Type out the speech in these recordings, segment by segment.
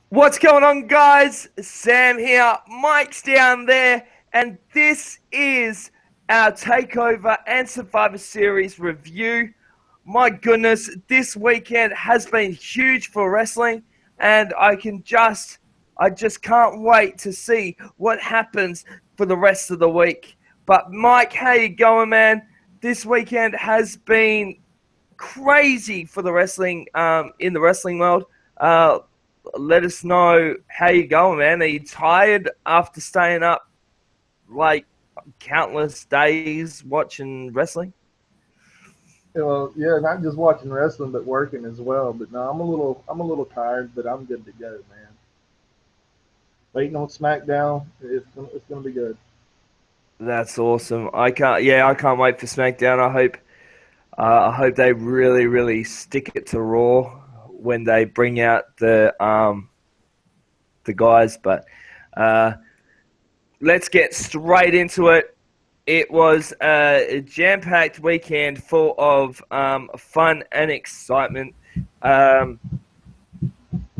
What's going on, guys? Sam here, Mike's down there, and this is our Takeover and Survivor Series review. My goodness, this weekend has been huge for wrestling, and I just can't wait to see what happens for the rest of the week. But Mike, how you going, man? This weekend has been crazy for the wrestling, in the wrestling world. Uh, Let us know how you going, man. Are you tired after staying up like countless days watching wrestling? Well, yeah, not just watching wrestling, but working as well. But no, I'm a little tired, but I'm good to go, man. Waiting on SmackDown, it's gonna be good. That's awesome. I can't wait for SmackDown. I hope they really stick it to Raw when they bring out the guys. But uh, let's get straight into it. It was a jam-packed weekend full of fun and excitement. Um,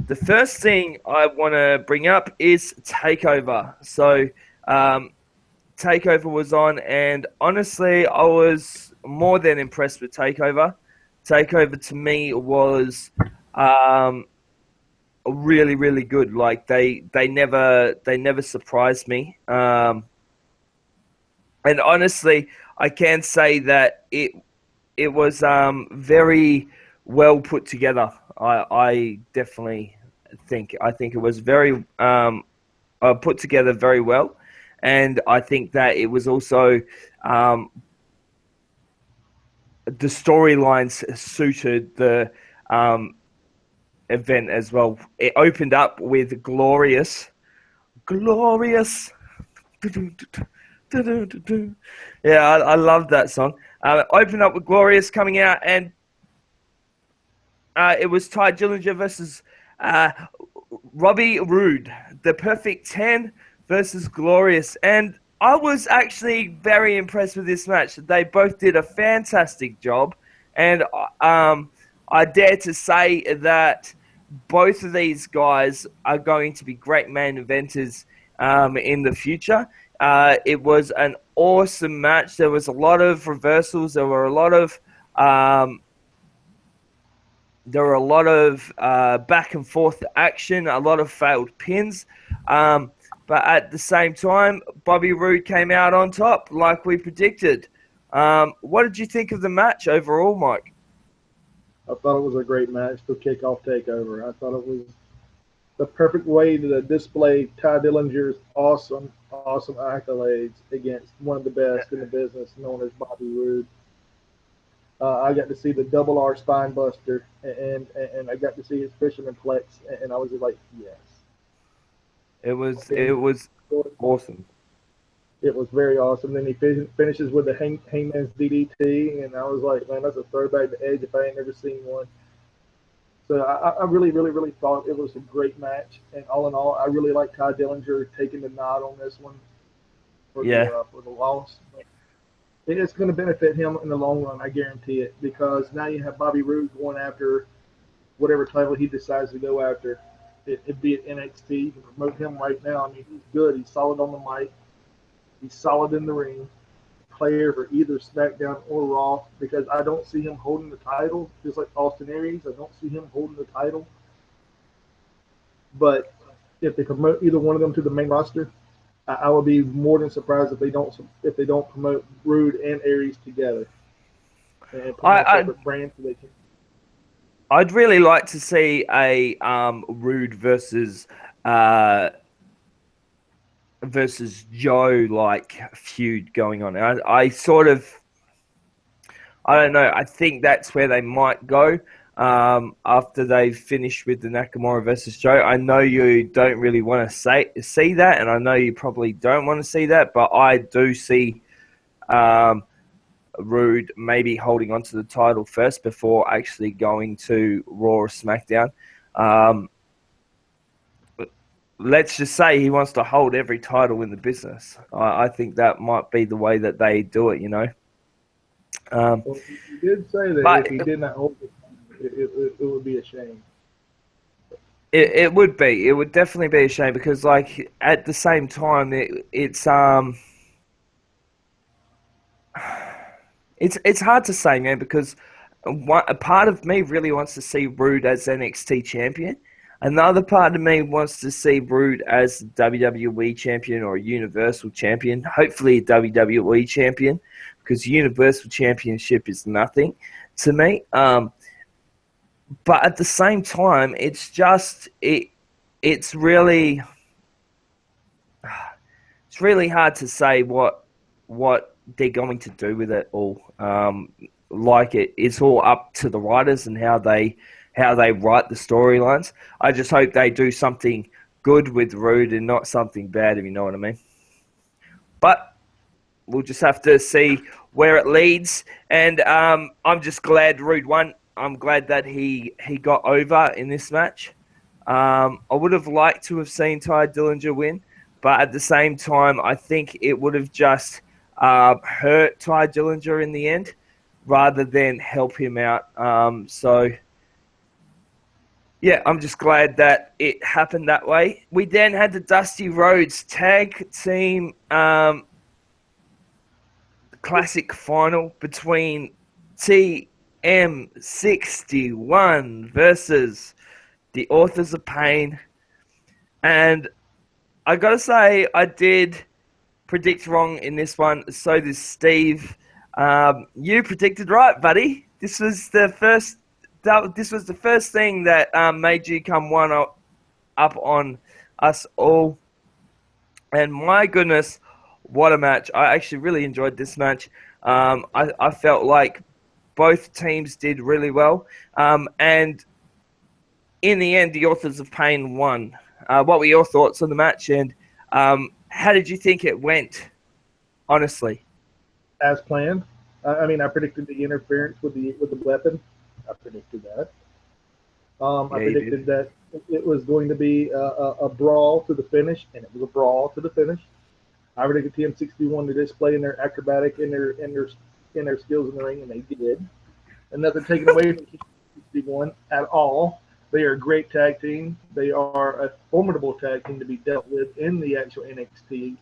the first thing I want to bring up is Takeover. So, um, Takeover was on, and honestly, I was more than impressed with Takeover. Takeover to me was um, really good. Like they never surprised me. And honestly, I can say that it was very well put together. I definitely I think it was very put together very well, and I think that it was also um, the storylines suited the um, event as well. It opened up with glorious. Yeah, I love that song. Opened up with Glorious coming out, and it was Ty Dillinger versus uh, Robbie Roode, the perfect 10 versus Glorious. And I was actually very impressed with this match. They both did a fantastic job. And I dare to say that both of these guys are going to be great main eventers in the future. It was an awesome match. There was a lot of reversals. Um, there were a lot of back and forth action, a lot of failed pins. Um, but at the same time, Bobby Roode came out on top, like we predicted. What did you think of the match overall, Mike? I thought it was a great match to kick off Takeover. I thought it was the perfect way to display Ty Dillinger's awesome accolades against one of the best in the business, known as Bobby Roode. I got to see the double R spine buster, and I got to see his fisherman flex, and I was just like, yes. It And was awesome. it was very awesome. Then he finishes with the Hangman's DDT, and I was like, man, that's a throwback to Edge if I ain't never seen one. So I really thought it was a great match. And all in all, I really like Ty Dillinger taking the nod on this one Yeah, for the loss. It's going to benefit him in the long run, I guarantee it, because now you have Bobby Roode going after whatever title he decides to go after. It be it NXT. You can promote him right now. I mean, he's good. He's solid on the mic. He's solid in the ring. Player for either SmackDown or Raw because I don't see him holding the title, just like Austin Aries. I don't see him holding the title. But if they promote either one of them to the main roster, I would be more than surprised if they don't promote Rude and Aries together and put them I, on I separate brands so they can. I'd really like to see a Rude uh, versus Joe like feud going on. I sort of I don't know. I think that's where they might go after they finish with the Nakamura versus Joe. I know you don't really want to see that, and I know you probably don't want to see that, but I do see um, Rude maybe holding onto the title first before actually going to Raw or SmackDown. Um, let's just say he wants to hold every title in the business. I think that might be the way that they do it, you know. Um, Well, he did say that but if he did not hold it, it would be a shame. It would be. It would definitely be a shame because, like, at the same time, it's hard to say, man, because a part of me really wants to see Rude as NXT champion. Another part of me wants to see Rude as WWE champion or a Universal champion. Hopefully, a WWE champion, because Universal Championship is nothing to me. But at the same time, it's really hard to say what they're going to do with it all. It's all up to the writers and how they write the storylines. I just hope they do something good with Rude and not something bad, if you know what I mean. But we'll just have to see where it leads. And I'm just glad Rude won. I'm glad that he got over in this match. I would have liked to have seen Ty Dillinger win, but at the same time, I think it would have just hurt Ty Dillinger in the end rather than help him out. Yeah, I'm just glad that it happened that way. We then had the Dusty Rhodes Tag Team Classic Final between TM61 versus the Authors of Pain. And I got to say, I did predict wrong in this one. So did Steve. You predicted right, buddy. This was the first thing that made you come one up on us all. And my goodness, what a match. I actually really enjoyed this match. I felt like both teams did really well. And in the end, the Authors of Pain won. What were your thoughts on the match, and how did you think it went, honestly? As planned. I mean, I predicted the interference with the weapon. I predicted that. I predicted that it was going to be a brawl to the finish, and it was a brawl to the finish. I predicted TM61 to display in their acrobatic in their skills in the ring, and they did. And nothing taken away from TM61 at all. They are a great tag team. They are a formidable tag team to be dealt with in the actual NXT.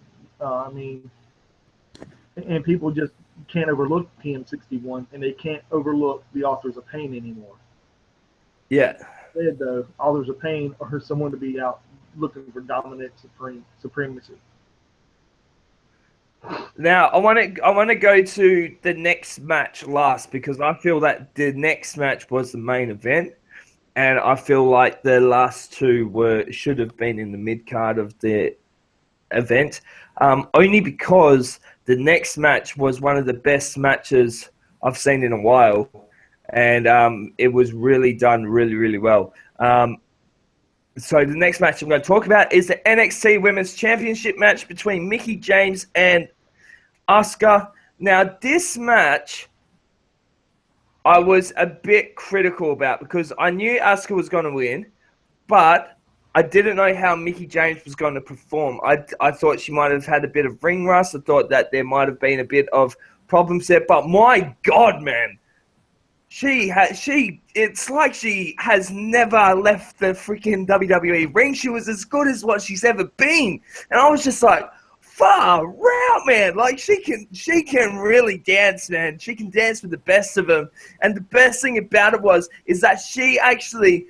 And people just can't overlook TM61, and they can't overlook the Authors of Pain anymore. Yeah. Instead, the Authors of Pain are someone to be out looking for dominant supremacy. Now, I want to go to the next match last, because I feel that the next match was the main event, and I feel like the last two should have been in the mid card of the event, only because the next match was one of the best matches I've seen in a while, and it was really done really, really well. So the next match I'm going to talk about is the NXT Women's Championship match between Mickie James and Asuka. Now, this match I was a bit critical about, because I knew Asuka was going to win, but I didn't know how Mickie James was going to perform. I thought she might have had a bit of ring rust. I thought that there might have been a bit of problems there, but my God, man. It's like she has never left the freaking WWE ring. She was as good as what she's ever been. And I was just like, far out, man. Like, she can really dance, man. She can dance with the best of them. And the best thing about it is that she actually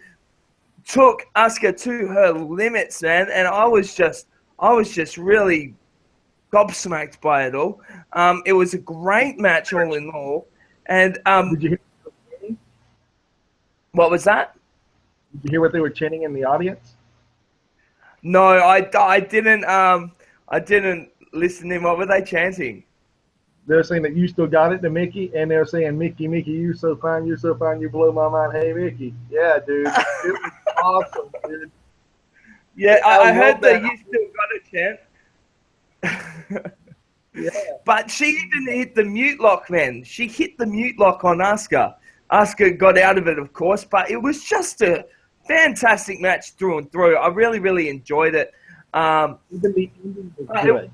took Asuka to her limits, man. And I was just really gobsmacked by it all. It was a great match all in all. And Did you hear what was that? Did you hear what they were chanting in the audience? No, I didn't. I didn't listen in. What were they chanting? They're saying that you still got it to Mickie, and they're saying, Mickie, you're so fine, you blow my mind. Hey, Mickie. Yeah, dude. It was awesome, dude. Yeah, I heard that you still got a chant. Yeah. But she even hit the mute lock, man. She hit the mute lock on Asuka. Asuka got out of it, of course, but it was just a fantastic match through and through. I really, really enjoyed it. Even the ending was good.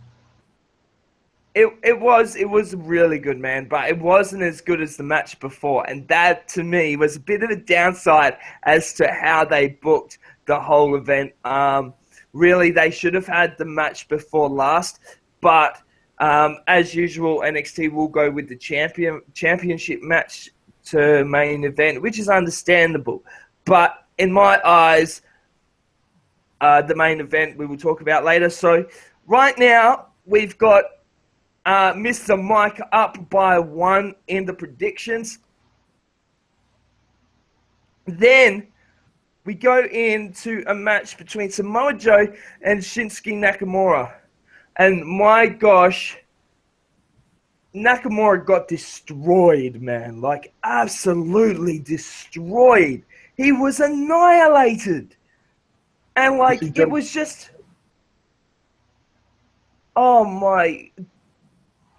It was really good, man, but it wasn't as good as the match before, and that to me was a bit of a downside as to how they booked the whole event. Really, they should have had the match before last, but as usual, NXT will go with the championship match to main event, which is understandable. But in my eyes, the main event we will talk about later. So right now, we've got Mr. Mike up by 1 in the predictions. Then we go into a match between Samoa Joe and Shinsuke Nakamura. And my gosh, Nakamura got destroyed, man. Like, absolutely destroyed. He was annihilated. And, like, it was just... Oh, my...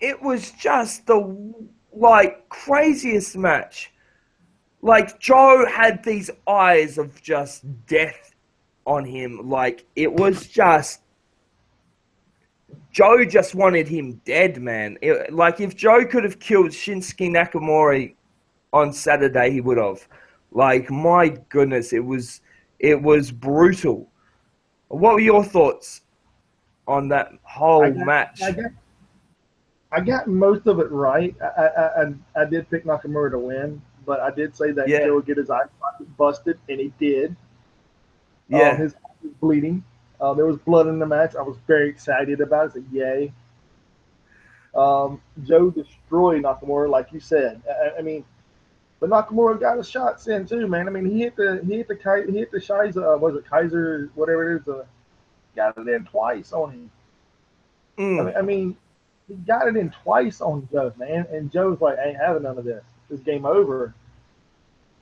It was just the, like, craziest match. Like, Joe had these eyes of just death on him. Like, it was just... Joe just wanted him dead, man. Like, if Joe could have killed Shinsuke Nakamura on Saturday, he would have. Like, my goodness, it was brutal. What were your thoughts on that whole match? I got most of it right. I did pick Nakamura to win. But I did say that Joe would get his eye busted, and he did. Yeah. His eye was bleeding. There was blood in the match. I was very excited about it. I said, yay. Joe destroyed Nakamura, like you said. I mean, but Nakamura got his shots in too, man. I mean, he hit the Shiza, was it Kaiser, whatever it is, got it in twice on him. I mean, he got it in twice on Joe, man. And Joe's like, I ain't having none of this. This game over.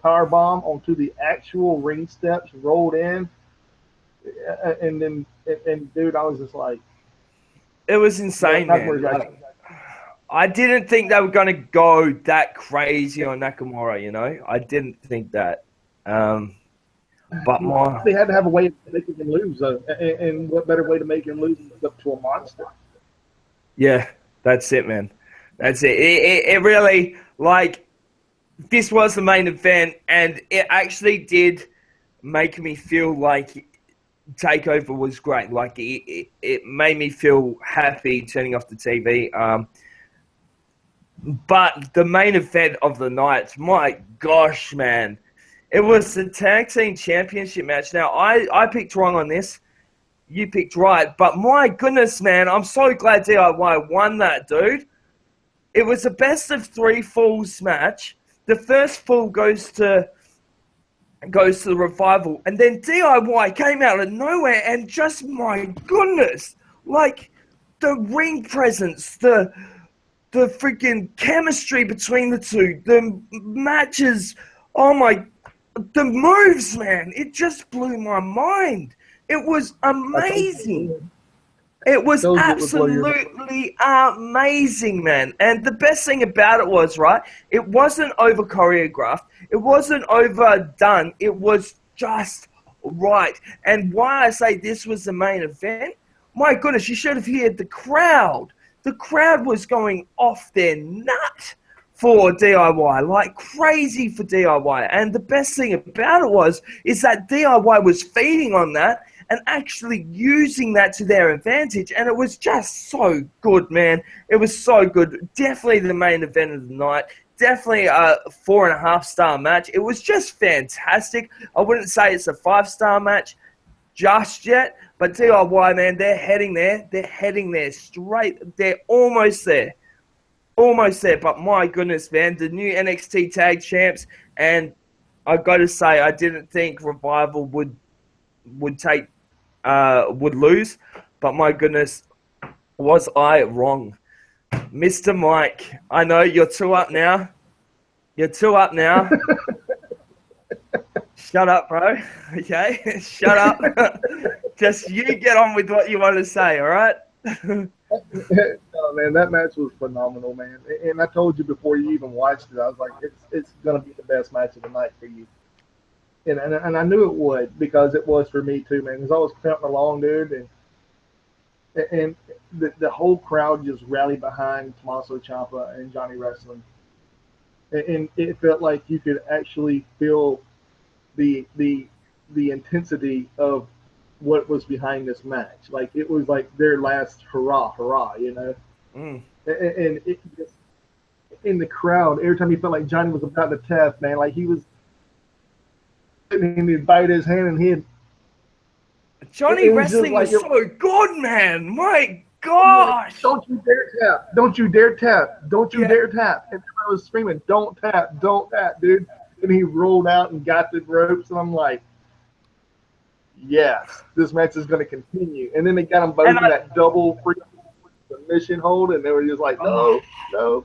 Power bomb onto the actual ring steps, rolled in, and then dude, I was just like, it was insane, man. I didn't think they were going to go that crazy on Nakamura. You know, I didn't think that. But they had to have a way of making him lose, and what better way to make him lose than up to a monster? Yeah, that's it, man. That's it. It really, like, this was the main event, and it actually did make me feel like TakeOver was great. Like, it made me feel happy turning off the TV. But the main event of the night, my gosh, man. It was the Tag Team Championship match. Now, I picked wrong on this. You picked right. But my goodness, man, I'm so glad DIY won that, dude. It was a best of 3 falls match. The first fall goes to the Revival, and then DIY came out of nowhere, and just, my goodness, like, the ring presence, the freaking chemistry between the two, the matches, the moves, man, it just blew my mind. It was amazing. It was absolutely amazing, man. And the best thing about it was, right, it wasn't over-choreographed. It wasn't overdone. It was just right. And why I say this was the main event, my goodness, you should have heard the crowd. The crowd was going off their nut for DIY, like crazy for DIY. And the best thing about it is that DIY was feeding on that and actually using that to their advantage. And it was just so good, man. It was so good. Definitely the main event of the night. Definitely a 4.5-star match. It was just fantastic. I wouldn't say it's a 5-star match just yet, but DIY, man, they're heading there. They're heading there straight. They're almost there. Almost there. But my goodness, man, the new NXT Tag Champs, and I got to say, I didn't think Revival would lose, but my goodness, was I wrong. Mr. Mike, I know you're 2 up now. You're 2 up now. Shut up, bro. Okay? Shut up. Just you get on with what you want to say, all right? No, man, that match was phenomenal, man. And I told you before you even watched it, I was like, it's going to be the best match of the night for you. And I knew it would, because it was for me too, man. Because I was counting along, dude, and the whole crowd just rallied behind Tommaso Ciampa and Johnny Wrestling, and it felt like you could actually feel the the intensity of what was behind this match. Like it was like their last hurrah, hurrah, you know. Mm. And it just in the crowd every time he felt like Johnny was about to tap, man, like he was and he'd bite his hand and he'd Johnny it was just Wrestling like was so good, man. My like, gosh. don't you dare tap, don't you dare tap, don't you Yeah. dare tap. And everyone was screaming, don't tap, dude. And he rolled out and got the ropes, and I'm like, yes, this match is going to continue. And then they got them both And in that double free submission hold, and they were just like, oh, no.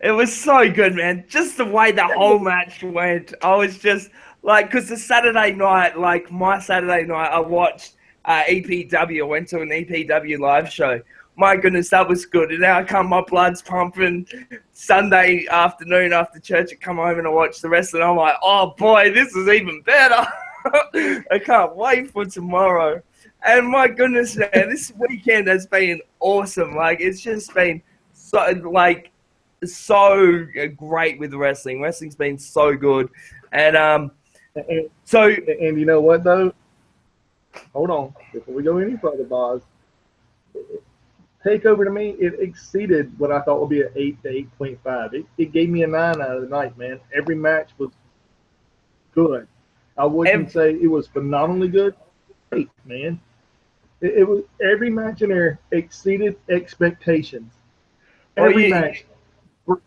it was so good, man. Just the way the whole match went. I was just like, because the Saturday night, like my Saturday night, I watched EPW. I went to an EPW live show. My goodness, that was good. And now I come, my blood's pumping. Sunday afternoon after church, I come home and I watch the rest, and I'm like, oh boy, this is even better. I can't wait for tomorrow. And my goodness, man, this weekend has been awesome. Like, it's just been so great with wrestling. Wrestling's been so good. And And so you know what though? Hold on, before we go any further, Boz. Takeover to me, it exceeded what I thought would be an 8 to 8.5. It gave me a 9 out of the night, man. Every match was good. I wouldn't say it was phenomenally good. Great, man. It was every match in there exceeded expectations. Every match.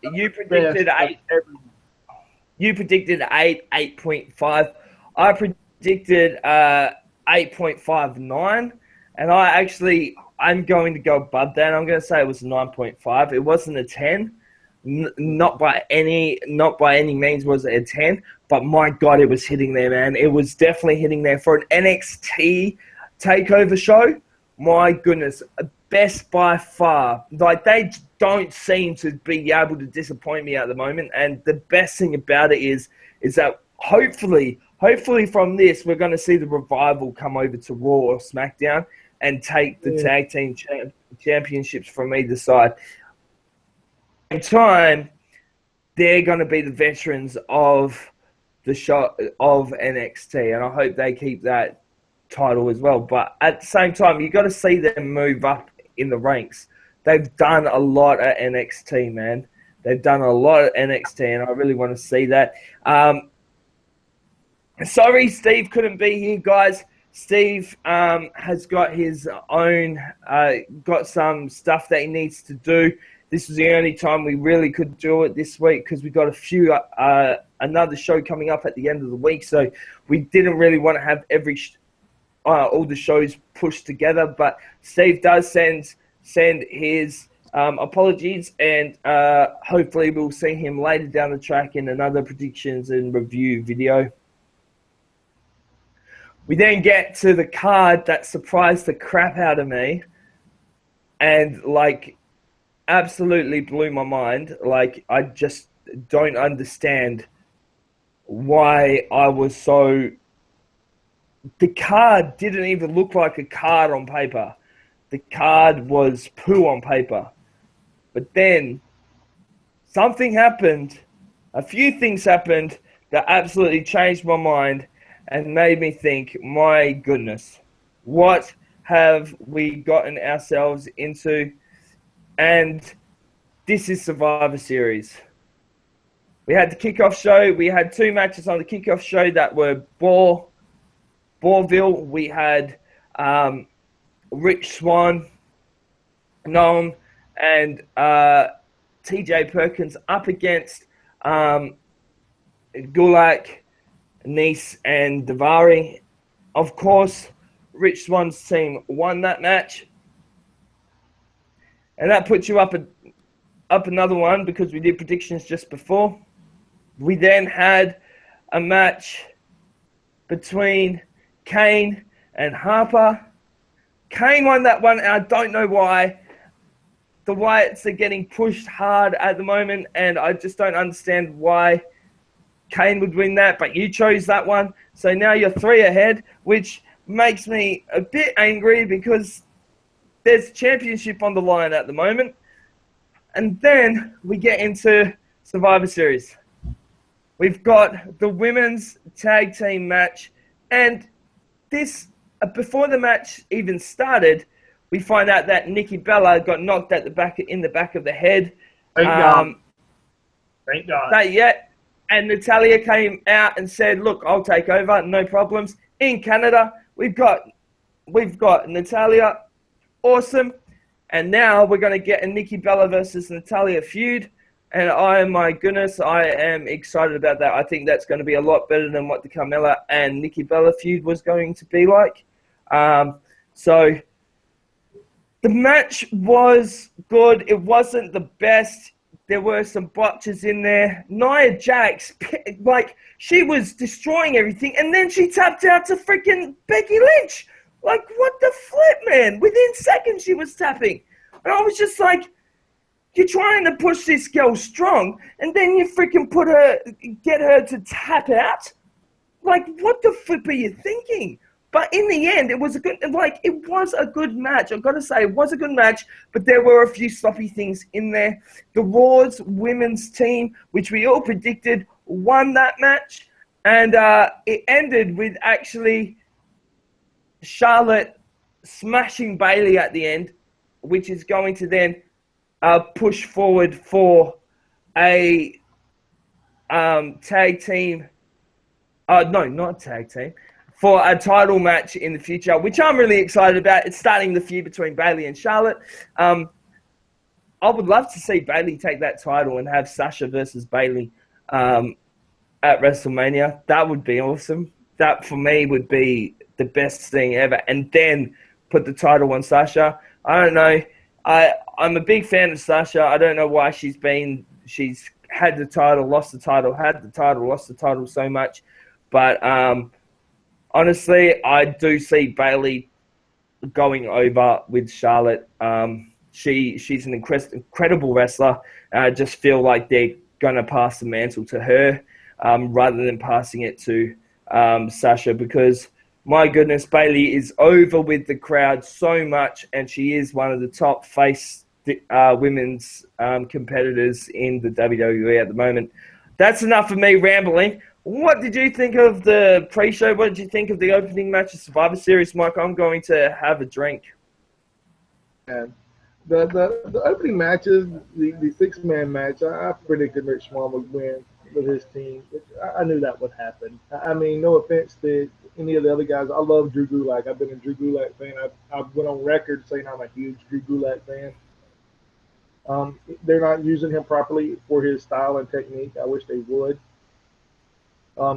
You predicted 8. You predicted 8, 8.5. I predicted 8.59, and I'm going to go above that. I'm going to say it was 9.5. It wasn't a 10. Not by any means was it a 10, but my God, it was hitting there, man. It was definitely hitting there for an NXT takeover show. My goodness, best by far. Like, they don't seem to be able to disappoint me at the moment, and the best thing about it is that hopefully from this, we're going to see the Revival come over to Raw or SmackDown and take the tag team championships from either side. At the time, they're going to be the veterans of the show of NXT, and I hope they keep that title as well. But at the same time, you've got to see them move up in the ranks. They've done a lot at NXT, man. They've done a lot at NXT, and I really want to see that. Sorry, Steve couldn't be here, guys. Steve has got his own, got some stuff that he needs to do. This was the only time we really could do it this week because we got another show coming up at the end of the week. So we didn't really want to have all the shows pushed together. But Steve does send his apologies, and hopefully we'll see him later down the track in another predictions and review video. We then get to the card that surprised the crap out of me and, like, absolutely blew my mind. Like, I just don't understand why I was so... The card didn't even look like a card on paper. The card was poo on paper. But then something happened. A few things happened that absolutely changed my mind and made me think, my goodness, what have we gotten ourselves into? And this is Survivor Series. We had the kickoff show. We had 2 matches on the kickoff show that were Bourville. We had Rich Swann, Noam, and TJ Perkins up against Gulak, Nice, and Davari. Of course, Rich Swann's team won that match. And that puts you up another one because we did predictions just before. We then had a match between Kane and Harper. Kane won that one, and I don't know why. The Wyatts are getting pushed hard at the moment, and I just don't understand why Kane would win that, but you chose that one. So now you're 3 ahead, which makes me a bit angry because there's a championship on the line at the moment. And then we get into Survivor Series. we've got the women's tag team match, and this before the match even started, we find out that Nikki Bella got knocked at in the back of the head. Thank God. Thank God. And Natalia came out and said, "Look, I'll take over, no problems." In Canada, we've got Natalia, awesome, and now we're going to get a Nikki Bella versus Natalia feud. And my goodness, I am excited about that. I think that's going to be a lot better than what the Carmella and Nikki Bella feud was going to be like. So the match was good. It wasn't the best. There were some botches in there. Nia Jax, like, she was destroying everything, and then she tapped out to freaking Becky Lynch. Like, what the flip, man? Within seconds, she was tapping. And I was just like, you're trying to push this girl strong, and then you freaking get her to tap out? Like, what the flip are you thinking? But in the end, it was a good match. I've got to say, it was a good match, but there were a few sloppy things in there. The Raw's women's team, which we all predicted, won that match, and it ended with actually Charlotte smashing Bayley at the end, which is going to then push forward for a tag team. No, not tag team. For a title match in the future, which I'm really excited about. It's starting the feud between Bayley and Charlotte. I would love to see Bayley take that title and have Sasha versus Bayley at WrestleMania. That would be awesome. That, for me, would be the best thing ever. And then put the title on Sasha. I don't know. I'm a big fan of Sasha. I don't know why she's had the title, lost the title, had the title, lost the title so much. But honestly, I do see Bayley going over with Charlotte. She's an incredible wrestler. I just feel like they're going to pass the mantle to her rather than passing it to Sasha, because my goodness, Bayley is over with the crowd so much, and she is one of the top face women's competitors in the WWE at the moment. That's enough of me rambling. What did you think of the pre-show? What did you think of the opening match of Survivor Series, Mike? I'm going to have a drink. And the opening matches, the six-man match, I predicted Rich Swann would win with his team. I knew that would happen. I mean, no offense to any of the other guys. I love Drew Gulak. I've been a Drew Gulak fan. I went on record saying I'm a huge Drew Gulak fan. They're not using him properly for his style and technique. I wish they would.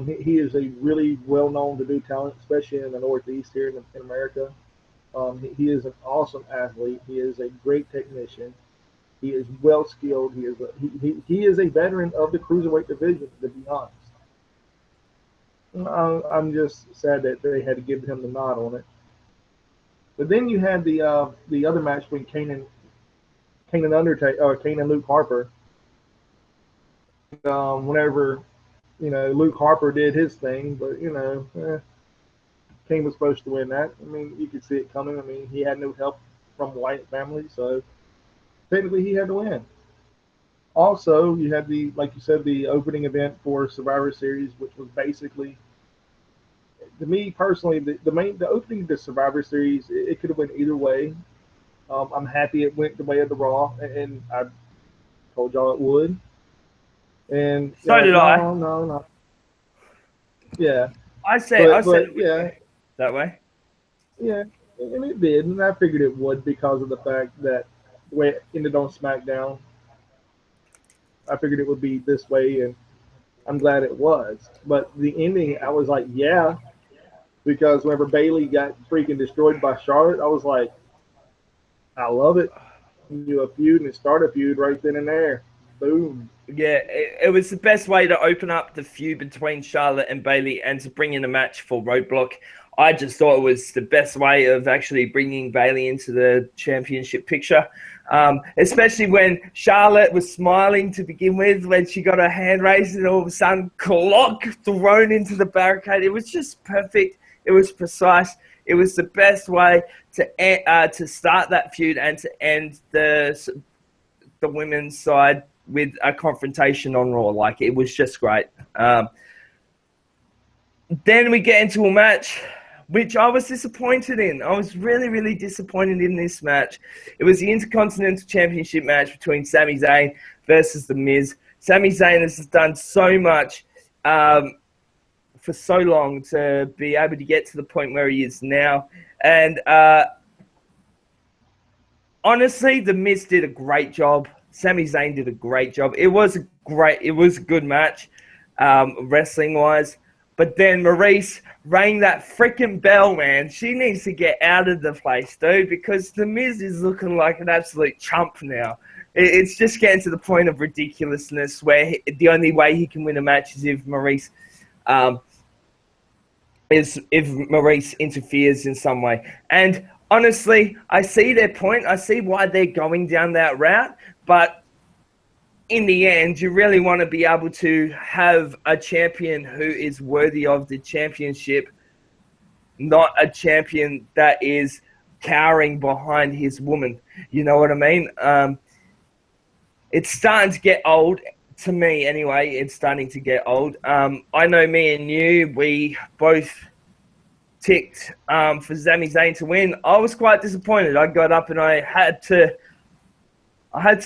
He is a really well-known to-do talent, especially in the Northeast here in America. He is an awesome athlete. He is a great technician. He is well-skilled. He is a veteran of the cruiserweight division, to be honest. I'm just sad that they had to give him the nod on it. But then you had the other match between Kane and Luke Harper. Whenever Luke Harper did his thing, but Kane was supposed to win that. I mean, you could see it coming. I mean, he had no help from the Wyatt family, so technically he had to win. Also, you had like you said, the opening event for Survivor Series, which was basically, to me personally, the opening of the Survivor Series, it could have went either way. I'm happy it went the way of the Raw, and I told y'all it would. And so did I. No. Yeah. I said yeah, that way. Yeah, and it did, and I figured it would because of the fact that the way it ended on SmackDown. I figured it would be this way, and I'm glad it was. But the ending, I was like, yeah, because whenever Bayley got freaking destroyed by Charlotte, I was like, I love it. You do a feud and start a feud right then and there. Boom. Yeah, it was the best way to open up the feud between Charlotte and Bayley and to bring in a match for Roadblock. I just thought it was the best way of actually bringing Bayley into the championship picture, especially when Charlotte was smiling to begin with when she got her hand raised and all of a sudden clock thrown into the barricade. It was just perfect. It was precise. It was the best way to start that feud and to end the women's side with a confrontation on Raw. Like, it was just great. Then we get into a match which I was disappointed in. I was really, really disappointed in this match. It was the Intercontinental Championship match between Sami Zayn versus The Miz. Sami Zayn has done so much for so long to be able to get to the point where he is now. And honestly, The Miz did a great job. Sami Zayn did a great job. It was a good match, wrestling-wise. But then Maurice rang that freaking bell, man. She needs to get out of the place, dude, because The Miz is looking like an absolute chump now. It's just getting to the point of ridiculousness where the only way he can win a match is if Maurice interferes in some way. And honestly, I see their point. I see why they're going down that route, but in the end, you really want to be able to have a champion who is worthy of the championship, not a champion that is cowering behind his woman. You know what I mean? It's starting to get old, to me anyway. It's starting to get old. I know me and you, we both ticked for Sami Zayn to win. I was quite disappointed. I got up and I had to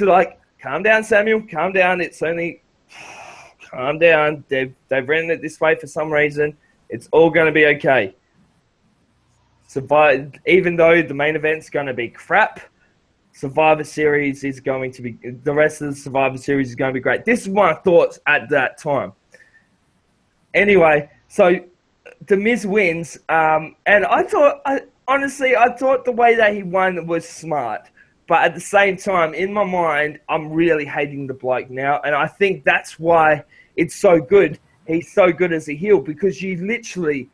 like, calm down, Samuel. Calm down. It's only... Calm down. They've written it this way for some reason. It's all going to be okay. Even though the main event's going to be crap, Survivor Series is going to be... The rest of the Survivor Series is going to be great. This is my thoughts at that time. Anyway, so The Miz wins. And I thought the way that he won was smart. But at the same time, in my mind, I'm really hating the bloke now. And I think that's why it's so good. He's so good as a heel, because you literally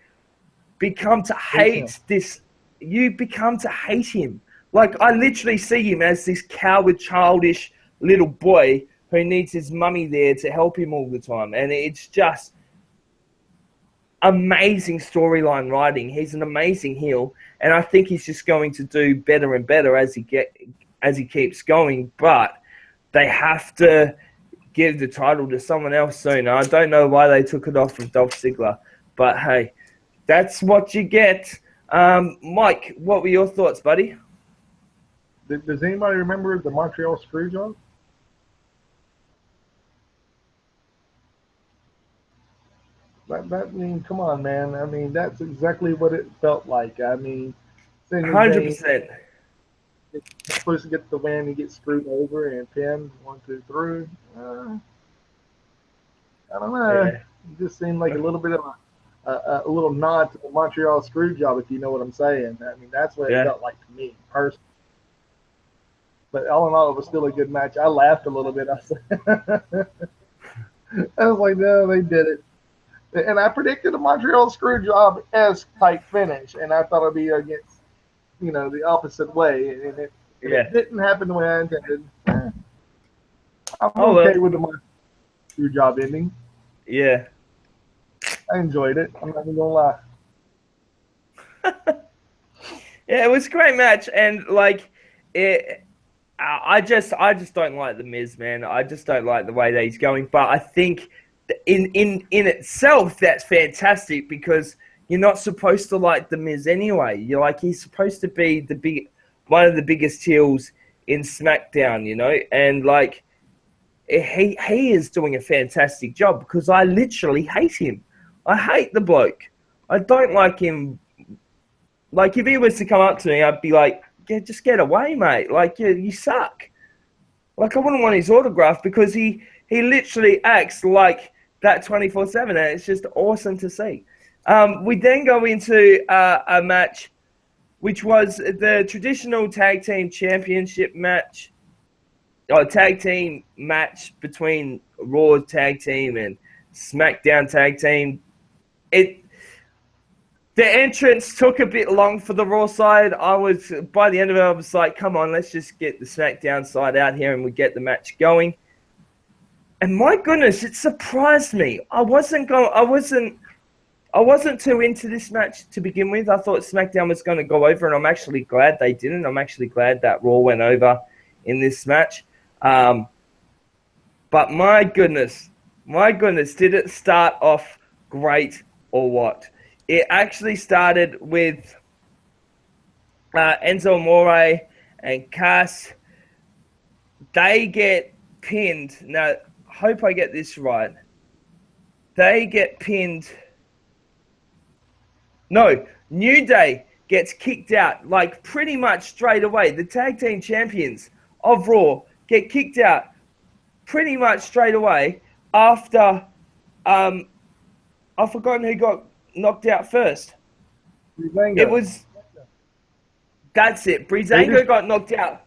become to hate this. You become to hate him. Like, I literally see him as this coward, childish little boy who needs his mummy there to help him all the time. And it's just amazing storyline writing. He's an amazing heel. And I think he's just going to do better and better as he keeps going. But they have to give the title to someone else soon. I don't know why they took it off of Dolph Ziggler. But hey, that's what you get. Mike, what were your thoughts, buddy? Does anybody remember the Montreal Screwjob? I mean, come on, man. I mean, that's exactly what it felt like. I mean, 100%. He's supposed to get the win, he gets screwed over and pinned 1, 2, 3. I don't know. Yeah. It just seemed like a little bit of a little nod to the Montreal Screwjob, if you know what I'm saying. I mean, that's what it felt like to me personally. But all in all, it was still a good match. I laughed a little bit. I was like, no, they did it. And I predicted a Montreal Screwjob as type finish, and I thought it'd be against, the opposite way, and it didn't happen the way I intended. I'm okay with the Montreal Screwjob ending. Yeah. I enjoyed it. I'm not even gonna lie. Yeah, it was a great match, and I just don't like The Miz, man. I just don't like the way that he's going. But I think in itself, that's fantastic, because you're not supposed to like The Miz anyway. He's supposed to be one of the biggest heels in SmackDown, and he is doing a fantastic job, because I literally hate him. I hate the bloke. I don't like him. Like, if he was to come up to me, I'd be like, yeah, just get away, mate. You suck. I wouldn't want his autograph, because he literally acts like that 24/7, and it's just awesome to see. We then go into a match, which was the traditional tag team championship match, or tag team match between Raw tag team and SmackDown tag team. The entrance took a bit long for the Raw side. By the end of it, I was like, come on, let's just get the SmackDown side out here and we get the match going. And my goodness, it surprised me. I wasn't too into this match to begin with. I thought SmackDown was going to go over, and I'm actually glad they didn't. I'm actually glad that Raw went over in this match. But my goodness, did it start off great or what? It actually started with Enzo Amore and Cass. They get pinned. Now, hope I get this right. They get pinned. No, New Day gets kicked out like pretty much straight away. The tag team champions of Raw get kicked out pretty much straight away after I've forgotten who got knocked out first. Breezango. It was that's it. Breezango got knocked out.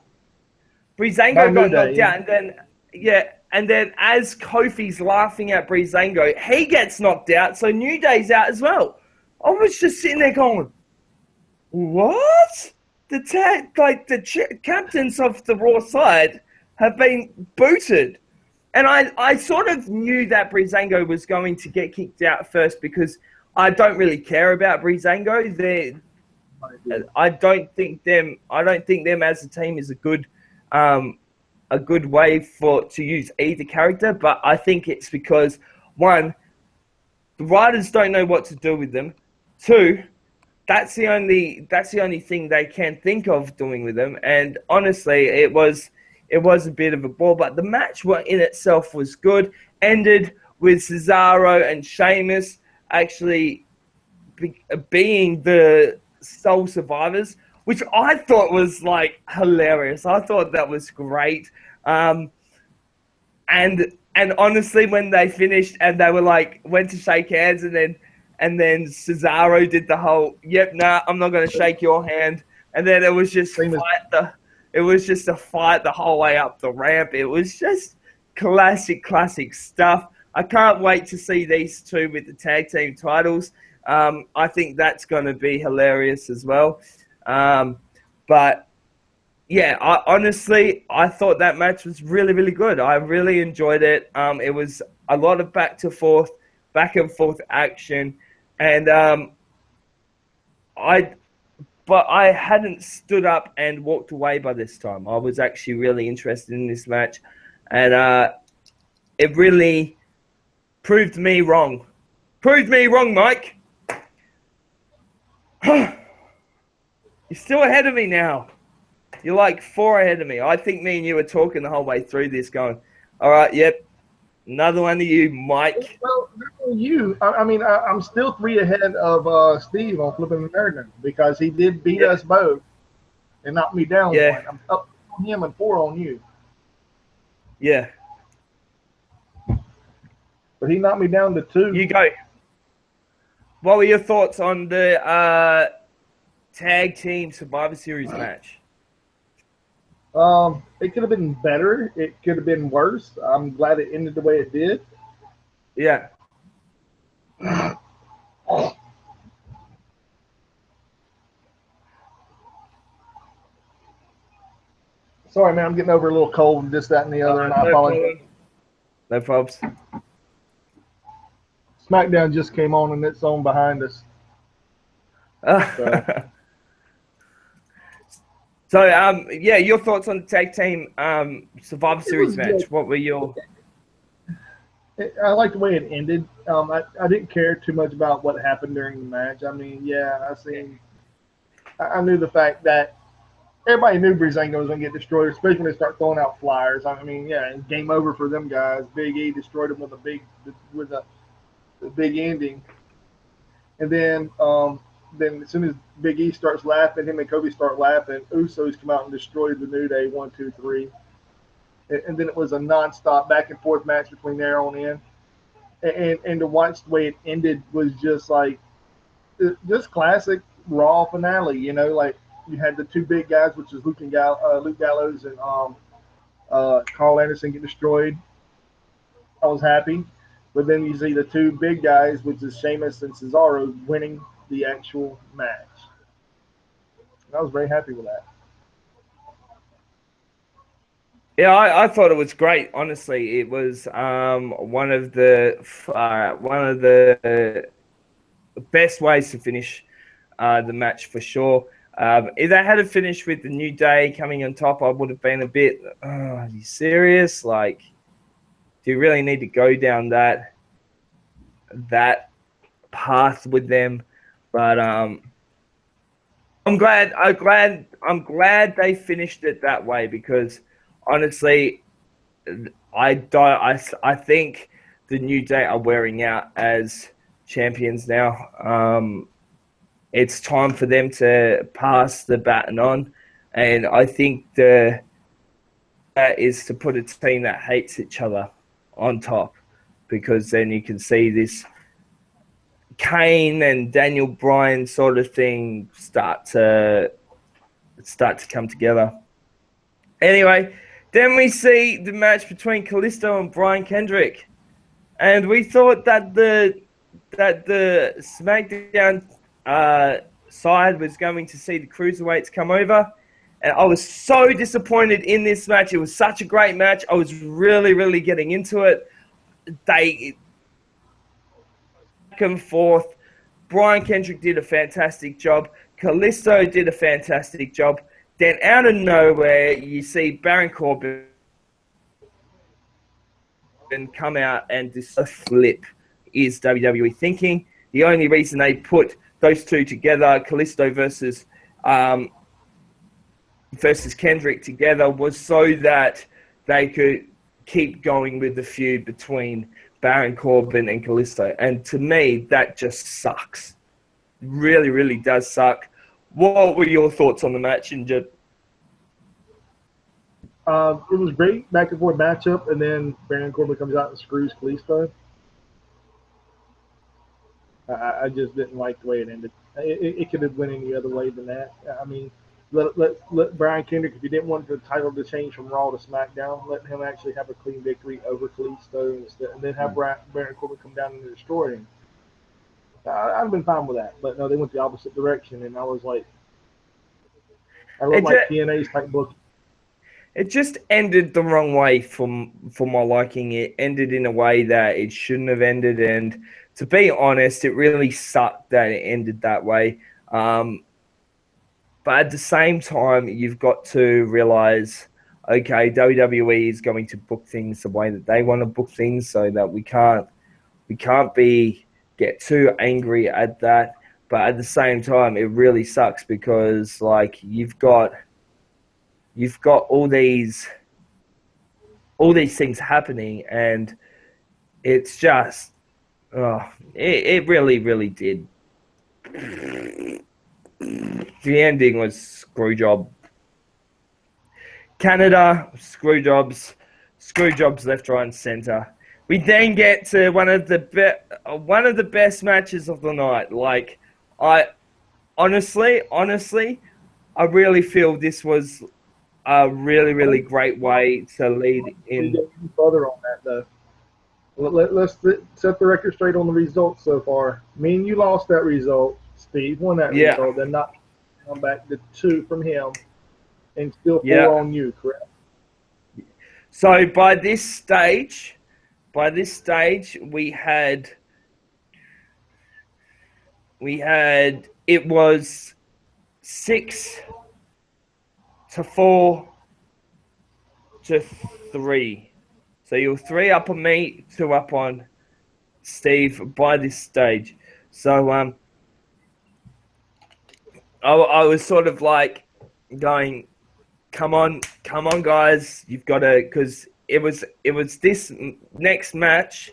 Breezango got knocked out, and then as Kofi's laughing at Breezango, he gets knocked out, so New Day's out as well. I was just sitting there going, what? The captains of the Raw side have been booted. And I sort of knew that Breezango was going to get kicked out first because I don't really care about Breezango. I don't think them as a team is a good way to use either character, but I think it's because one, the writers don't know what to do with them. Two, that's the only thing they can think of doing with them. And honestly, it was a bit of a bore, but the match in itself was good. Ended with Cesaro and Sheamus actually being the sole survivors, which I thought was like hilarious. I thought that was great. And honestly, when they finished and they were like went to shake hands, and then Cesaro did the whole, "Yep, nah, I'm not going to shake your hand," and then it was just a fight the whole way up the ramp. It was just classic stuff. I can't wait to see these two with the tag team titles. I think that's going to be hilarious as well. But yeah, I thought that match was really, really good. I really enjoyed it. It was a lot of back and forth action, and I hadn't stood up and walked away by this time. I was actually really interested in this match, and it really proved me wrong. Proved me wrong, Mike. You're still ahead of me now. You're like 4 ahead of me. I think me and you were talking the whole way through this going, all right, yep, another one of you, Mike. Well, I'm still 3 ahead of Steve on Flipping the Nerd because he did beat us both and knock me down 1. I'm up on him and 4 on you. Yeah. But he knocked me down to 2. You go. What were your thoughts on the tag team Survivor Series match? It could have been better. It could have been worse. I'm glad it ended the way it did. Yeah. Sorry, man. I'm getting over a little cold and this, that, and the other. And I apologize. No problems. SmackDown just came on and it's on behind us. So, yeah, your thoughts on the tag team Survivor Series match? Good. What were your... I like the way it ended. I didn't care too much about what happened during the match. I mean, yeah, I knew the fact that everybody knew Breezango was going to get destroyed, especially when they start throwing out flyers. I mean, yeah, and game over for them guys. Big E destroyed him with a big ending. And then as soon as Big E starts laughing, him and Kobe start laughing, Usos come out and destroyed the New Day 1, 2, 3. And then it was a nonstop back and forth match between there on in. And to watch the way it ended was just like just classic Raw finale. You know, like you had the 2 big guys, which is Luke Gallows and Carl Anderson, get destroyed. I was happy. But then you see the 2 big guys, which is Sheamus and Cesaro, winning the actual match. And I was very happy with that. Yeah, I thought it was great. Honestly, it was one of the best ways to finish the match for sure. If they had to finish with the New Day coming on top, I would have been a bit. Are you serious? Like, Do you really need to go down that path with them? But I'm glad they finished it that way, because honestly, I think the New Day are wearing out as champions now. It's time for them to pass the baton on, and I think that is to put a team that hates each other on top, because then you can see this Kane and Daniel Bryan sort of thing start to come together. Anyway, then we see the match between Kalisto and Brian Kendrick, and we thought that the SmackDown side was going to see the cruiserweights come over, and I was so disappointed in this match. It was such a great match. I was really, really getting into it. They back and forth. Brian Kendrick did a fantastic job. Kalisto did a fantastic job. Then out of nowhere, you see Baron Corbin come out, and this flip is WWE thinking. The only reason they put those two together, Kalisto versus Kendrick together, was so that they could keep going with the feud between Baron Corbin and Kalisto. And to me, that just sucks. Really, really does suck. What were your thoughts on the match, Injured? It was great back and forth matchup, and then Baron Corbin comes out and screws Kalisto. I just didn't like the way it ended. It could have went any other way than that. I mean, let Brian Kendrick, if he didn't want the title to change from Raw to SmackDown, let him actually have a clean victory over Kalisto instead, and then have Baron Corbin come down and destroy him. I'd have been fine with that, but no, they went the opposite direction, and I was like, I wrote like TNA's type book. It just ended the wrong way for my liking. It ended in a way that it shouldn't have ended, and to be honest, it really sucked that it ended that way. But at the same time, you've got to realize, okay, WWE is going to book things the way that they want to book things, so that we can't get too angry at that. But at the same time, it really sucks, because like you've got all these things happening, and it's just it really, really did. The ending was screw job. Canada, screw jobs left, right, and center. We then get to one of the best matches of the night. Like, I honestly, I really feel this was a really, really great way to lead in. Further on that, though. Let's set the record straight on the results so far. Me and you lost that result. Steve won that result. Then not come back to 2 from him, and still 4 on you, correct? So by this stage, we had it was 6-4 to 3. So you're 3 up on me, 2 up on Steve by this stage. So I was sort of like going, come on, guys, you've got to, because it was this next match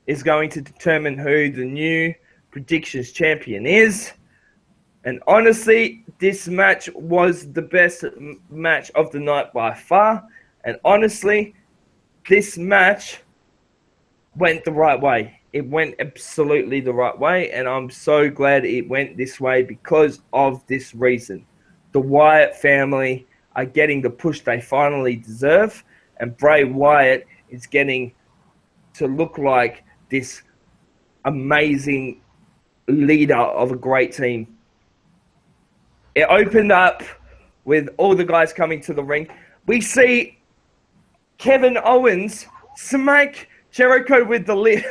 is going to determine who the new predictions champion is. And honestly, this match was the best match of the night by far. And honestly, this match went the right way. It went absolutely the right way, and I'm so glad it went this way because of this reason. The Wyatt family are getting the push they finally deserve, and Bray Wyatt is getting to look like this amazing leader of a great team. It opened up with all the guys coming to the ring. We see Kevin Owens smack Jericho with the list,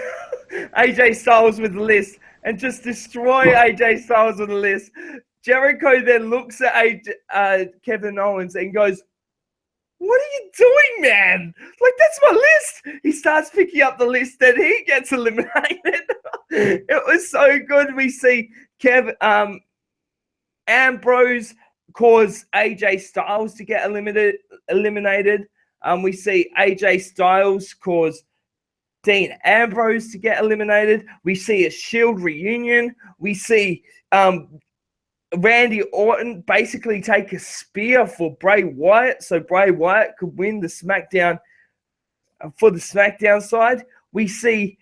AJ Styles with the list, and just destroy AJ Styles with the list. Jericho then looks at Kevin Owens and goes, what are you doing, man? Like, that's my list. He starts picking up the list and he gets eliminated. It was so good. We see Ambrose cause AJ Styles to get eliminated. We see AJ Styles cause Dean Ambrose to get eliminated. We see a Shield reunion. We see Randy Orton basically take a spear for Bray Wyatt so Bray Wyatt could win the SmackDown for the SmackDown side. We see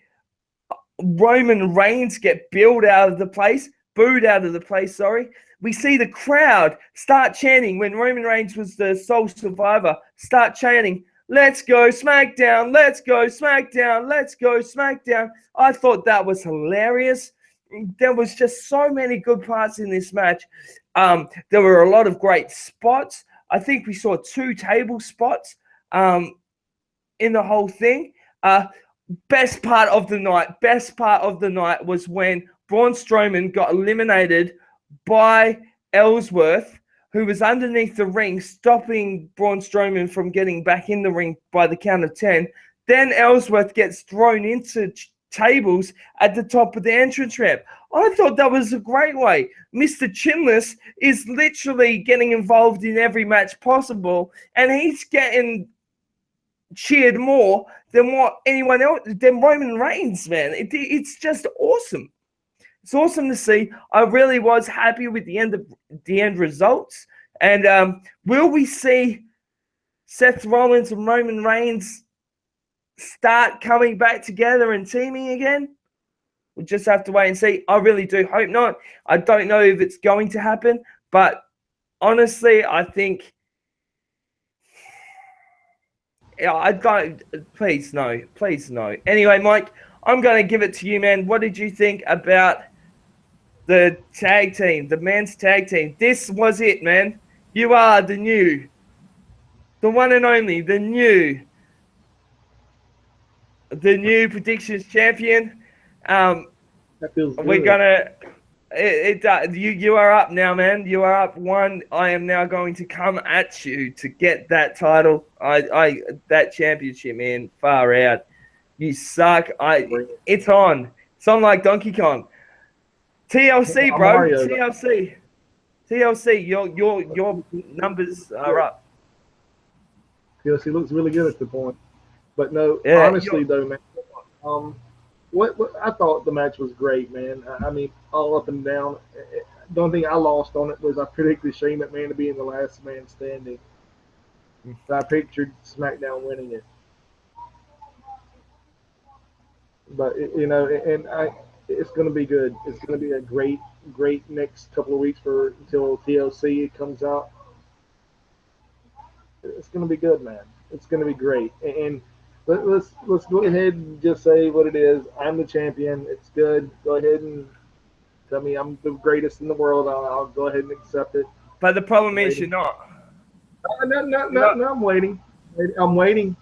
Roman Reigns get booed out of the place. We see the crowd start chanting when Roman Reigns was the sole survivor, start chanting, "Let's go SmackDown, let's go SmackDown, let's go SmackDown." I thought that was hilarious. There was just so many good parts in this match. There were a lot of great spots. I think we saw 2 table spots in the whole thing. Best part of the night was when Braun Strowman got eliminated by Ellsworth, who was underneath the ring, stopping Braun Strowman from getting back in the ring by the count of 10. Then Ellsworth gets thrown into tables at the top of the entrance ramp. I thought that was a great way. Mr. Chinless is literally getting involved in every match possible, and he's getting cheered more than what anyone else, than Roman Reigns, man. It's just awesome. It's awesome to see. I really was happy with the end results. And will we see Seth Rollins and Roman Reigns start coming back together and teaming again? We'll just have to wait and see. I really do hope not. I don't know if it's going to happen, but honestly, I think I don't. Please no. Anyway, Mike, I'm going to give it to you, man. What did you think about the tag team, the men's tag team? This was it, man. You are the one and only, the new predictions champion. That feels good. We're gonna. You are up now, man. You are up 1. I am now going to come at you to get that title. That championship, man. Far out. You suck. It's on. It's on like Donkey Kong. TLC, bro. Mario, TLC. Your numbers are up. TLC looks really good at the point. But no, yeah, honestly though, man. What I thought the match was great, man. I mean, all up and down. The only thing I lost on it was I predicted Shane McMahon to be in the last man standing. So I pictured SmackDown winning it. But it's going to be good. It's going to be a great next couple of weeks until TLC comes out. It's going to be good, man. It's going to be great. And let's go ahead and just say what it is. I'm the champion. It's good. Go ahead and tell me I'm the greatest in the world. I'll go ahead and accept it. But the problem is you're not. No, I'm waiting. I'm waiting.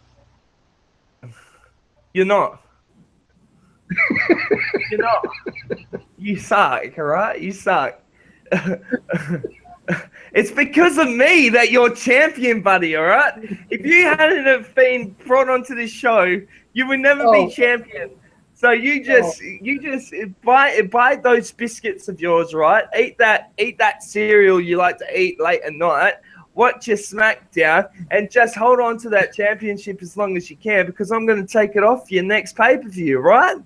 You're not. You're not. You suck, all right? You suck. It's because of me that you're champion, buddy, all right? If you hadn't have been brought onto this show, you would never be champion. So you just buy those biscuits of yours, right? Eat that cereal you like to eat late at night. Watch your SmackDown and just hold on to that championship as long as you can, because I'm going to take it off your next pay-per-view, right?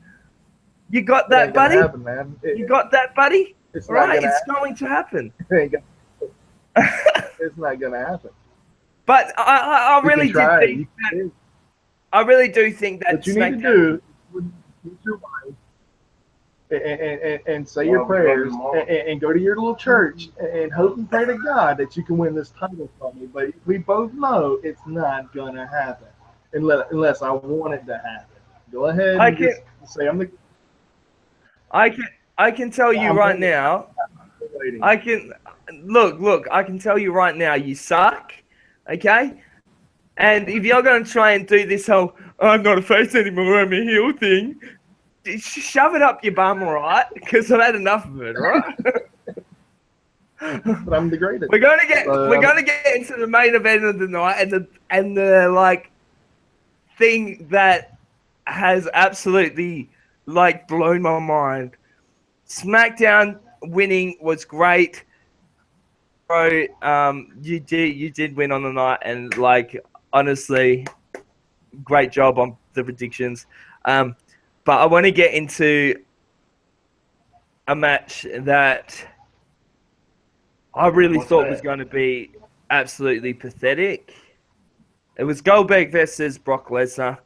You got that, buddy? Happen, man. You got that, buddy? It's right, it's going to happen. It's not going to happen. But I really do think that. I really do think that. What you need to do is your wife and say your prayers and go to your little church and hope and pray to God that you can win this title from me. But we both know it's not going to happen unless I want it to happen. Go ahead and just say I'm the. I can tell you right now. I can look. I can tell you right now. You suck. Okay. And if you're going to try and do this whole "I'm not a face anymore, I'm a heel" thing, shove it up your bum, all right? Because I've had enough of it, all right? but I'm the greatest. We're gonna get into the main event of the night, and the like thing that has absolutely like blown my mind. SmackDown winning was great, bro. You did win on the night, and like honestly, great job on the predictions. But I want to get into a match that I really thought was going to be absolutely pathetic. It was Goldberg versus Brock Lesnar.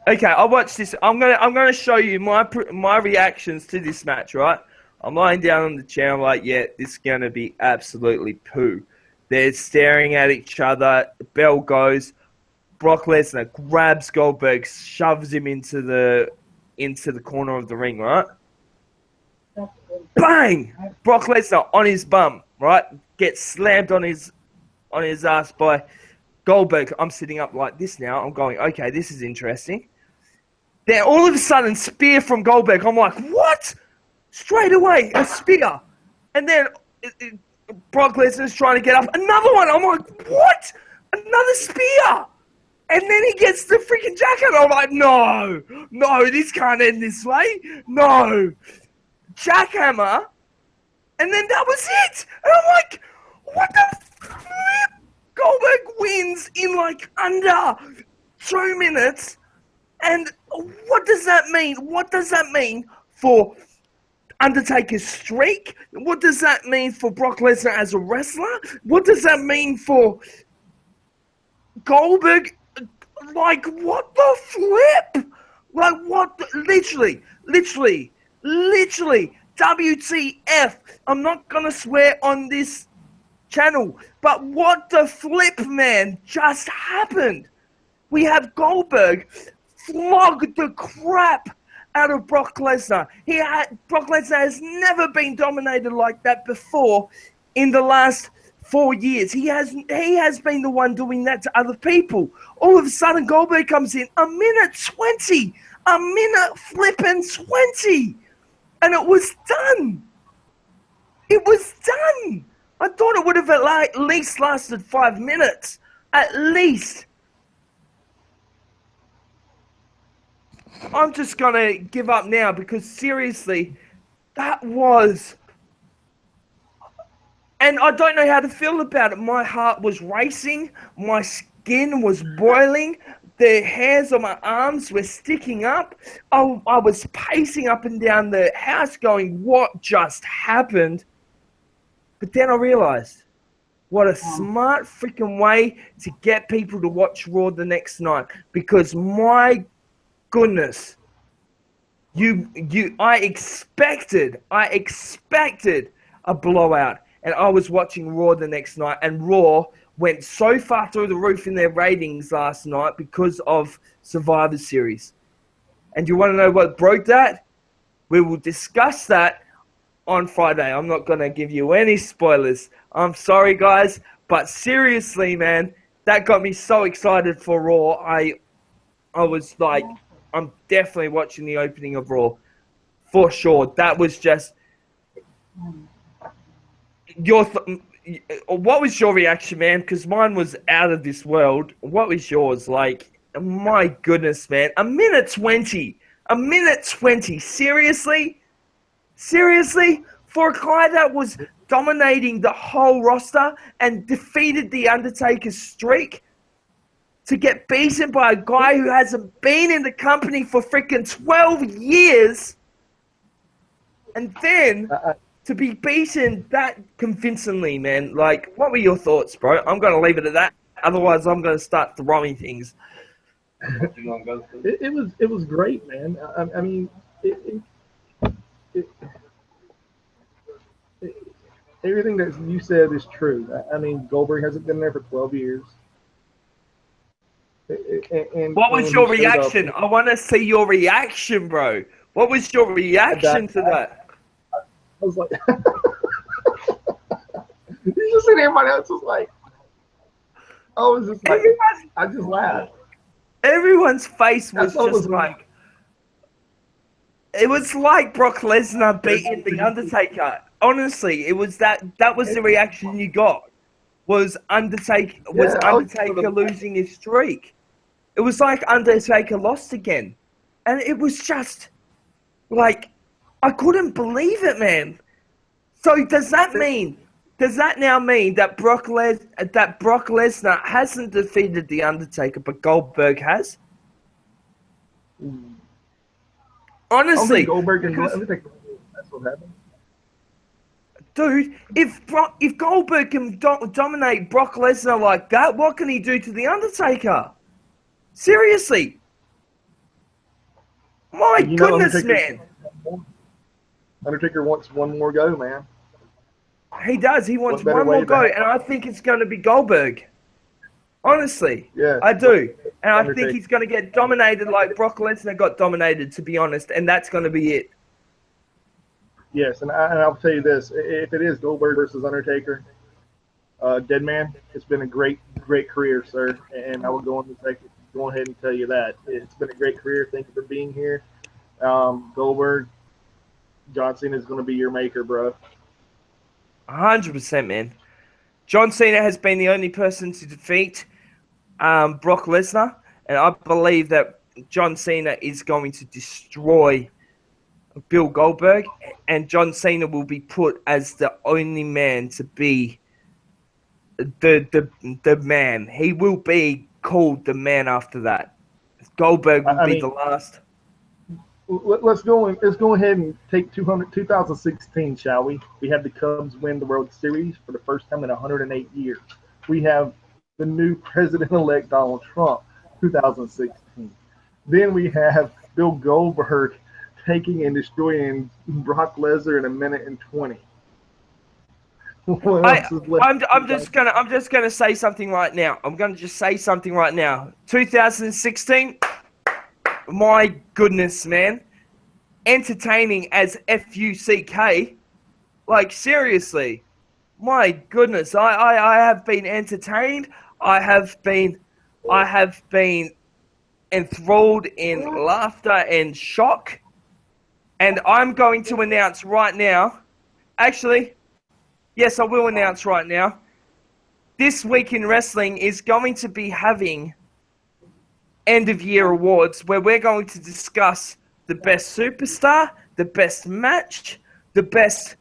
Okay, I watched this. I'm gonna show you my reactions to this match. Right, I'm lying down on the chair. I'm like, yeah, this is gonna be absolutely poo. They're staring at each other. The bell goes. Brock Lesnar grabs Goldberg, shoves him into the corner of the ring. Right, bang! Brock Lesnar on his bum. Right, gets slammed on his ass by Goldberg. I'm sitting up like this now. I'm going, okay, this is interesting. Then all of a sudden, spear from Goldberg. I'm like, what? Straight away, a spear. And then Brock Lesnar's trying to get up. Another one. I'm like, what? Another spear. And then he gets the freaking jacket. I'm like, no, this can't end this way. No. Jackhammer. And then that was it. And I'm like, what the flip? Goldberg wins in like under 2 minutes. And what does that mean? What does that mean for Undertaker's streak? What does that mean for Brock Lesnar as a wrestler? What does that mean for Goldberg? Like, what the flip? Like, what? Literally, WTF. I'm not going to swear on this channel, but what the flip, man, just happened? We have Goldberg flog the crap out of Brock Lesnar. Brock Lesnar has never been dominated like that before in the last 4 years. He has been the one doing that to other people. All of a sudden, Goldberg comes in a minute 20, a minute flipping 20, and it was done. It was done. I thought it would have at least lasted 5 minutes, at least. I'm just going to give up now because seriously, that was... And I don't know how to feel about it. My heart was racing. My skin was boiling. The hairs on my arms were sticking up. I was pacing up and down the house going, what just happened? But then I realized, what a smart freaking way to get people to watch Raw the next night. Because my goodness, I expected a blowout, and I was watching Raw the next night, and Raw went so far through the roof in their ratings last night because of Survivor Series. And you want to know what broke that? We will discuss that on Friday. I'm not going to give you any spoilers. I'm sorry, guys, but seriously, man, that got me so excited for Raw. I was like, I'm definitely watching the opening of Raw. For sure. That was just... what was your reaction, man? Because mine was out of this world. What was yours? Like, my goodness, man. A minute 20. A minute 20. Seriously? Seriously? For a guy that was dominating the whole roster and defeated The Undertaker's streak, to get beaten by a guy who hasn't been in the company for freaking 12 years, and then to be beaten that convincingly, man. Like, what were your thoughts, bro? I'm going to leave it at that. Otherwise, I'm going to start throwing things. It was great, man. I mean, everything that you said is true. I mean, Goldberg hasn't been there for 12 years. And what was your reaction? I want to see your reaction, bro. What was your reaction to that? I was like, you just see everybody else was like, I was just like, I just laughed. Everyone's face was just like, It was like Brock Lesnar beating The Undertaker. Honestly, it was that was the reaction you got. Was Yeah, I was Undertaker losing his streak. It was like Undertaker lost again. And it was just like I couldn't believe it, man. So does that now mean that Brock Lesnar hasn't defeated The Undertaker, but Goldberg has? I don't think Honestly, Goldberg and because everything. That's what happened. dude, if Goldberg can dominate Brock Lesnar like that, what can he do to The Undertaker? Seriously, my You know, goodness, man. Undertaker wants one more go, man. He does. He wants What better one more way go, to and I think it's going to be Goldberg. Honestly, yeah, I do. And I think Undertaker. he's going to get dominated like Brock Lesnar got dominated, to be honest, and that's going to be it. Yes, and I'll tell you this: if it is Goldberg versus Undertaker, Dead Man, it's been a great career, sir. And I will go ahead and tell you that it's been a great career. Thank you for being here, Goldberg. John Cena is going to be your maker, bro. 100%, man. John Cena has been the only person to defeat Brock Lesnar, and I believe that John Cena is going to destroy Bill Goldberg, and John Cena will be put as the only man to be the man. He will be called the man after that. Goldberg will I be mean, the last. let's go ahead and take 2016, shall we? We had the Cubs win the World Series for the first time in 108 years. We have the new president-elect Donald Trump, 2016. Then we have Bill Goldberg taking and destroying Brock Lesnar in a minute and 20. What I else is left? I'm just gonna say something right now. I'm gonna just say something right now. 2016. My goodness, man. Entertaining as FUCK. Like, seriously. My goodness. I have been entertained. I have been enthralled in laughter and shock. And I'm going to announce right now. Actually, yes, I will announce right now. This week in wrestling is going to be having end of year awards where we're going to discuss the best superstar, the best match, the best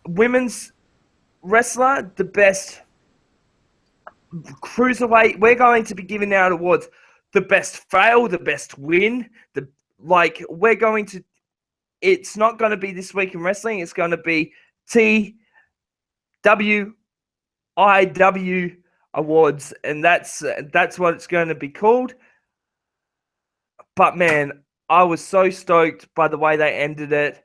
women's wrestler, the best cruiserweight. We're going to be giving out awards. The best fail, the best win. We're going to. It's not going to be this week in wrestling. It's going to be TWIW awards, and that's what it's going to be called. But man, I was so stoked by the way they ended it.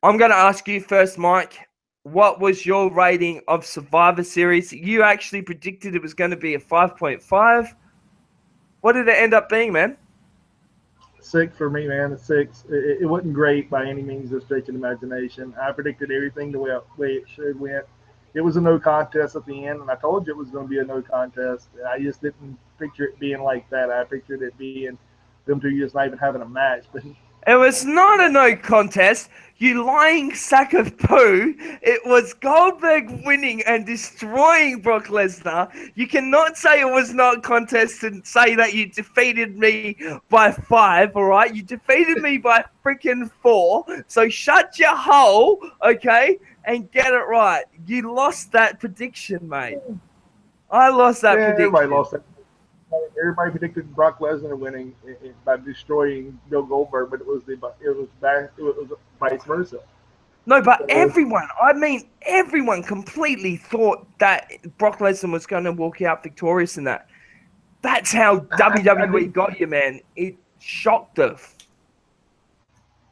I'm going to ask you first, Mike. What was your rating of Survivor Series? You actually predicted it was going to be a 5.5. What did it end up being, man? 6 for me, man. A 6. It wasn't great by any means of stretch of imagination. I predicted everything the way it should went. It was a no contest at the end, and I told you it was going to be a no contest. I just didn't picture it being like that. I pictured it being them two just not even having a match. But It was not a no contest, you lying sack of poo. It was Goldberg winning and destroying Brock Lesnar. You cannot say it was not a contest and say that you defeated me by 5, all right? You defeated me by freaking 4. So shut your hole, okay, and get it right. You lost that prediction, mate. I lost that prediction. Everybody lost that. Everybody predicted Brock Lesnar winning by destroying Bill Goldberg, but it was vice versa. No, but everyone completely thought that Brock Lesnar was going to walk out victorious in that. That's how WWE got you, man. It shocked the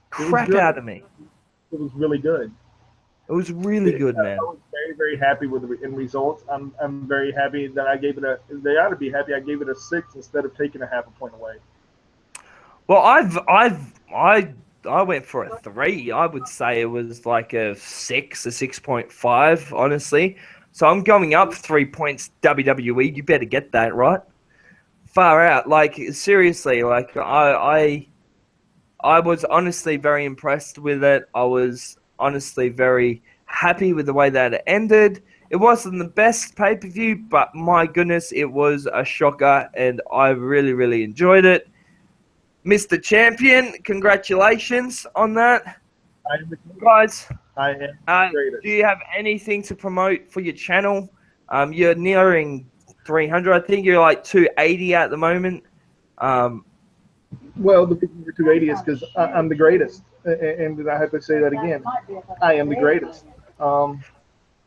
crap out of me. It was really good. It was really good, man. I was very, very happy with the end results. I'm very happy that I gave it a. They ought to be happy I gave it a 6 instead of taking a half a point away. Well, I went for a 3. I would say it was like a 6, a 6.5, honestly. So I'm going up 3 points. WWE, you better get that right. Far out, like seriously, like I was honestly very impressed with it. I was honestly very happy with the way that it ended. It wasn't the best pay-per-view, but my goodness, it was a shocker, and I really, really enjoyed it. Mr. Champion, congratulations on that. I am the Guys, I am the do greatest. you have anything to promote for your channel? You're nearing 300. I think you're like 280 at the moment. Well, the reason you're 280 is because I'm the greatest, and I have to say that again. I am the greatest. Um,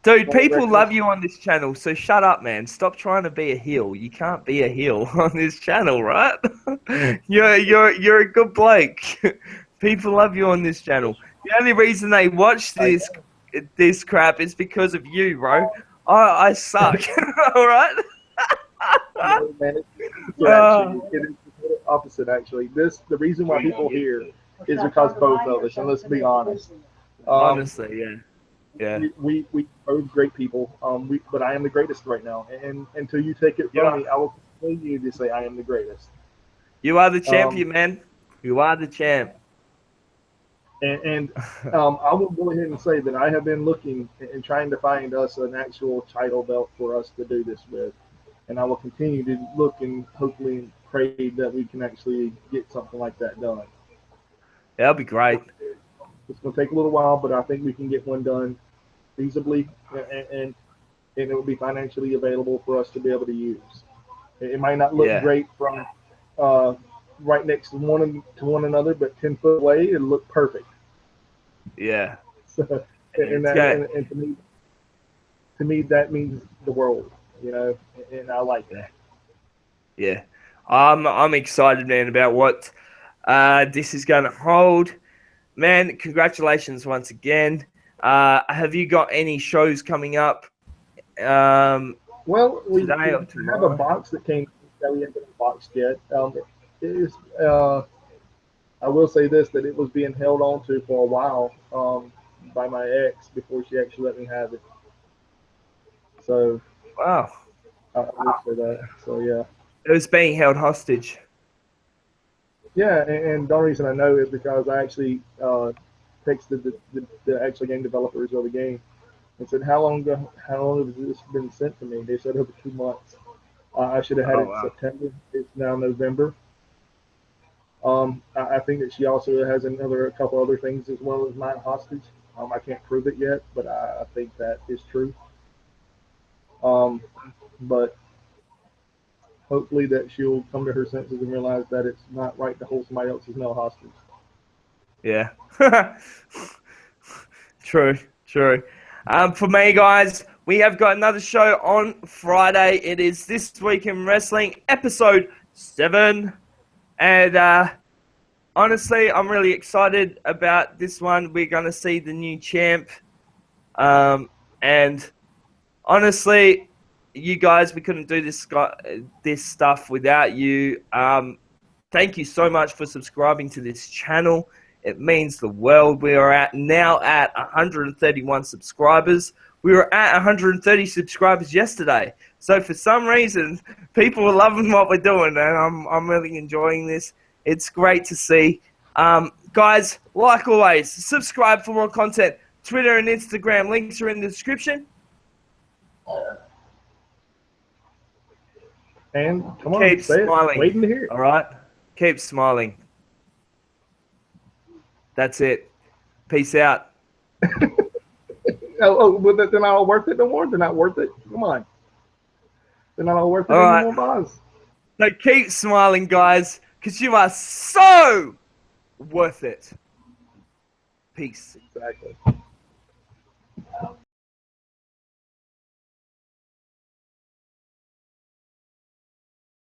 Dude, what people record is love you on this channel, so shut up, man. Stop trying to be a heel. You can't be a heel on this channel, right? You're a good bloke. People love you on this channel. The only reason they watch this crap is because of you, bro. I suck. All right. no, man, it is the opposite. Actually, the reason why people here is because both of us, and let's be honest. Um, Honestly, yeah, yeah, we both great people. But I am the greatest right now, and until you take it from yeah. me, I will continue to say I am the greatest. You are the Um, champion, man. You are the champ. and I will go ahead and say that I have been looking and trying to find us an actual title belt for us to do this with, and I will continue to look and hopefully pray that we can actually get something like that done. That'll be great. It's going to take a little while, but I think we can get one done feasibly, and it will be financially available for us to be able to use. It might not look Yeah, great from uh, right next to one another, but 10 foot away, it'll look perfect. yeah. So, and, It's that, great. and to me, that means the world, you know, and I like Yeah, that. yeah. I'm excited, man, about what this is going to hold. Man, congratulations once again. Have you got any shows coming up Well, today we or have a tomorrow? box that came that we haven't unboxed yet. It is, I will say this, that it was being held on to for a while by my ex before she actually let me have it. So Wow. I will say that. So yeah. It was being held hostage. Yeah, and the only reason I know is because I actually texted the actual game developers of the game and said, how long has this been sent to me? They said over 2 months. I should have had Oh, it in wow. September. It's now November. I think that she also has a couple other things as well as mine hostage. I can't prove it yet, but I think that is true. Um, but hopefully that she'll come to her senses and realize that it's not right to hold somebody else's mail hostage. Yeah. True, true. For me, guys, we have got another show on Friday. It is This Week in Wrestling, episode 7. And honestly, I'm really excited about this one. We're going to see the new champ. And honestly, you guys, we couldn't do this stuff without you. Thank you so much for subscribing to this channel. It means the world. We are now at 131 subscribers. We were at 130 subscribers yesterday. So for some reason, people are loving what we're doing, and I'm really enjoying this. It's great to see. Guys, like always, subscribe for more content. Twitter and Instagram links are in the description. And come on, Keep say it. smiling. Waiting to hear it. All right? Keep smiling. That's it. Peace out. But they're not all worth it no more. They're not worth it. Come on, they're not all worth it All right. anymore, boss. So keep smiling, guys, because you are so worth it. Peace. Exactly.